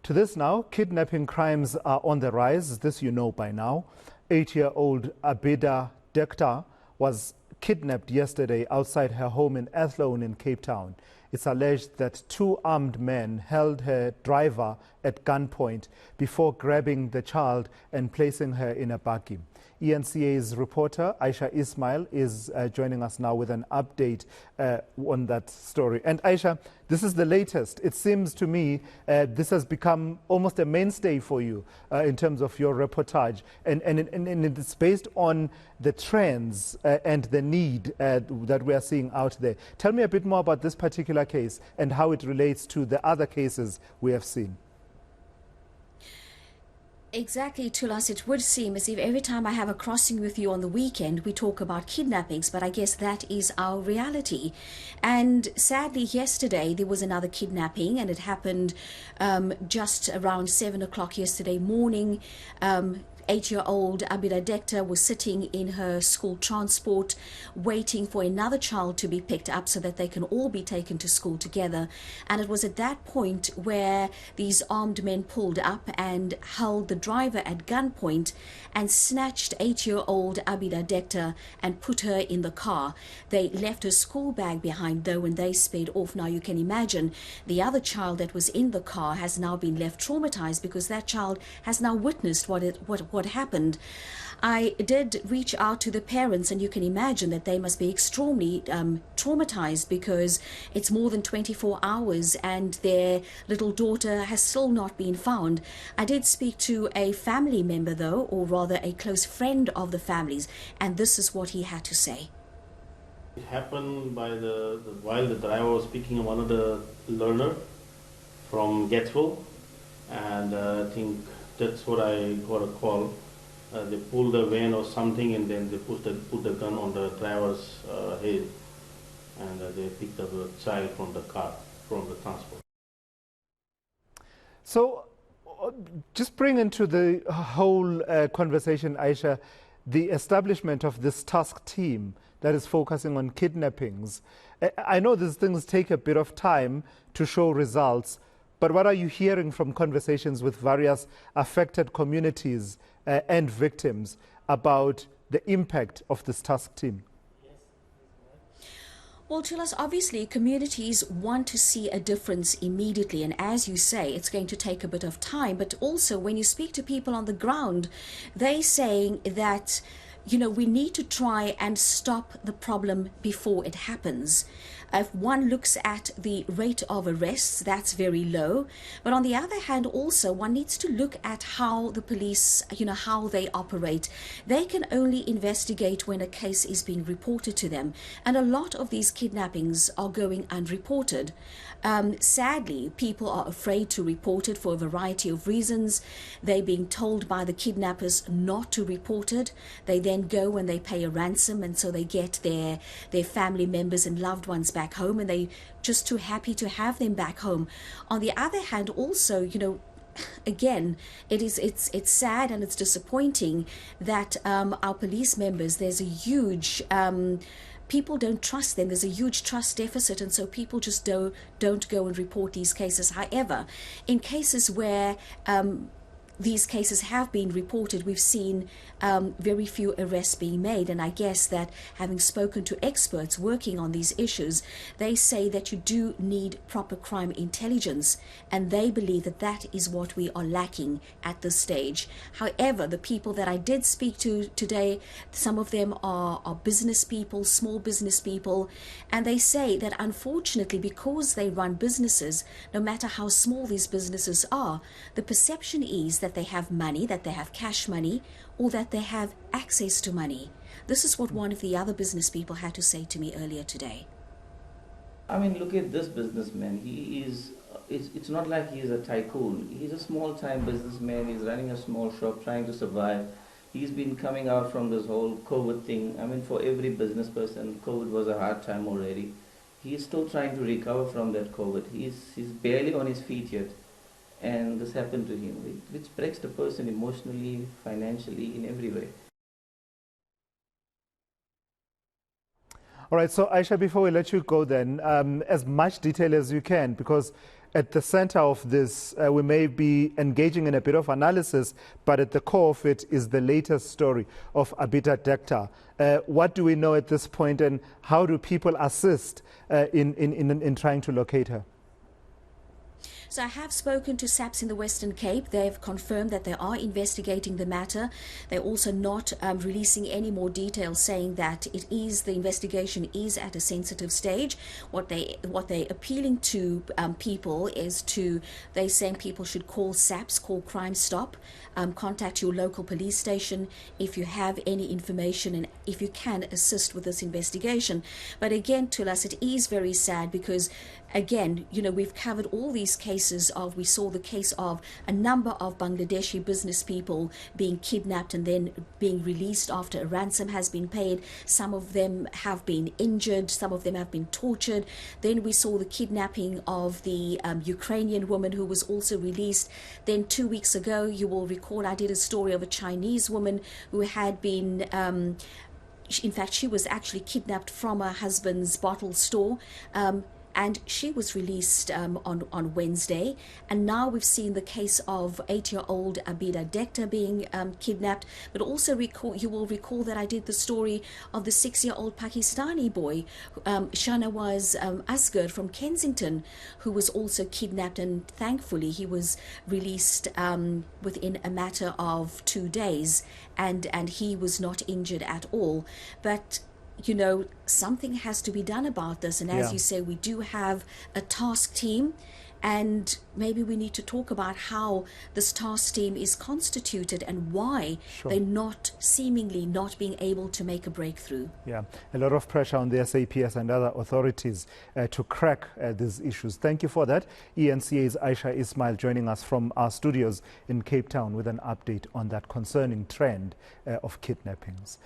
To this now, kidnapping crimes are on the rise. This you know by now. 8-year-old Abidah Dekhta was kidnapped yesterday outside her home in Athlone in Cape Town. It's alleged that 2 armed men held her driver at gunpoint before grabbing the child and placing her in a buggy. eNCA's reporter Ayesha Ismail is joining us now with an update on that story. And Ayesha, this is the latest. It seems to me this has become almost a mainstay for you in terms of your reportage. And it's based on the trends and the need that we are seeing out there. Tell me a bit more about this particular case and how it relates to the other cases we have seen. Exactly, Tulas. It would seem as if every time I have a crossing with you on the weekend, we talk about kidnappings, but I guess that is our reality. And sadly, yesterday there was another kidnapping, and it happened just around 7 o'clock yesterday morning. 8-year-old Abidah Dekhta was sitting in her school transport waiting for another child to be picked up so that they can all be taken to school together. And it was at that point where these armed men pulled up and held the driver at gunpoint and snatched 8-year-old Abidah Dekhta and put her in the car. They left her school bag behind though, and they sped off. Now you can imagine the other child that was in the car has now been left traumatized because that child has now witnessed what happened. I did reach out to the parents, and you can imagine that they must be extremely traumatized because it's more than 24 hours and their little daughter has still not been found. I did speak to a family member though, or rather a close friend of the families, and this is what he had to say. It happened by while the driver was picking one of the learner from Gatsville, and I think that's what I got a call. They pulled the van or something, and then they put the gun on the driver's head, and they picked up a child from the car, from the transport. So, just bring into the whole conversation, Ayesha, the establishment of this task team that is focusing on kidnappings. I know these things take a bit of time to show results, but what are you hearing from conversations with various affected communities and victims about the impact of this task team? Well, Tulas, obviously communities want to see a difference immediately, and as you say, it's going to take a bit of time, but also when you speak to people on the ground, they're saying that we need to try and stop the problem before it happens. If one looks at the rate of arrests, that's very low. But on the other hand, also, one needs to look at how the police, how they operate. They can only investigate when a case is being reported to them. And a lot of these kidnappings are going unreported. Sadly, people are afraid to report it for a variety of reasons. They're being told by the kidnappers not to report it. They then go and they pay a ransom, and so they get their family members and loved ones back home, and they just too happy to have them back home. On the other hand, also, again, it's sad and it's disappointing that our police members, there's a huge people don't trust them. There's a huge trust deficit, and so people just don't go and report these cases. However, in cases where these cases have been reported, we've seen very few arrests being made. And I guess that having spoken to experts working on these issues, they say that you do need proper crime intelligence, and they believe that that is what we are lacking at this stage. However, the people that I did speak to today, some of them are business people, small business people, and they say that unfortunately, because they run businesses, no matter how small these businesses are, the perception is that they have money, that they have cash money, or that they have access to money. This is what one of the other business people had to say to me earlier today. I mean, look at this businessman. He is, it's not like he is a tycoon. He's a small-time businessman. He's running a small shop, trying to survive. He's been coming out from this whole COVID thing. I mean, for every business person, COVID was a hard time already. He's still trying to recover from that COVID. He's barely on his feet yet. And this happened to him, which breaks the person emotionally, financially, in every way. All right, so Ayesha, before we let you go then, as much detail as you can, because at the center of this, we may be engaging in a bit of analysis, but at the core of it is the latest story of Abidah Dekhta. What do we know at this point, and how do people assist in trying to locate her? So I have spoken to SAPS in the Western Cape. They've confirmed that they are investigating the matter. They're also not releasing any more details, saying that the investigation is at a sensitive stage. What they're appealing to people is they're saying people should call SAPS, call Crime Stop, contact your local police station if you have any information and if you can assist with this investigation. But again, Tulas, it is very sad because, again, we've covered all these cases we saw the case of a number of Bangladeshi business people being kidnapped and then being released after a ransom has been paid. Some of them have been injured, some of them have been tortured. Then we saw the kidnapping of the Ukrainian woman who was also released. Then 2 weeks ago, you will recall, I did a story of a Chinese woman who had been in fact, she was actually kidnapped from her husband's bottle store. And she was released on Wednesday. And now we've seen the case of 8-year-old Abidah Dekhta being kidnapped. But also you will recall that I did the story of the 6-year-old Pakistani boy, Shanawaz Asghar from Kensington, who was also kidnapped. And thankfully, he was released within a matter of 2 days. And he was not injured at all. But something has to be done about this. And as you say, we do have a task team, and maybe we need to talk about how this task team is constituted and why they're seemingly not being able to make a breakthrough. Yeah, a lot of pressure on the SAPS and other authorities to crack these issues. Thank you for that. eNCA's Ayesha Ismail joining us from our studios in Cape Town with an update on that concerning trend of kidnappings.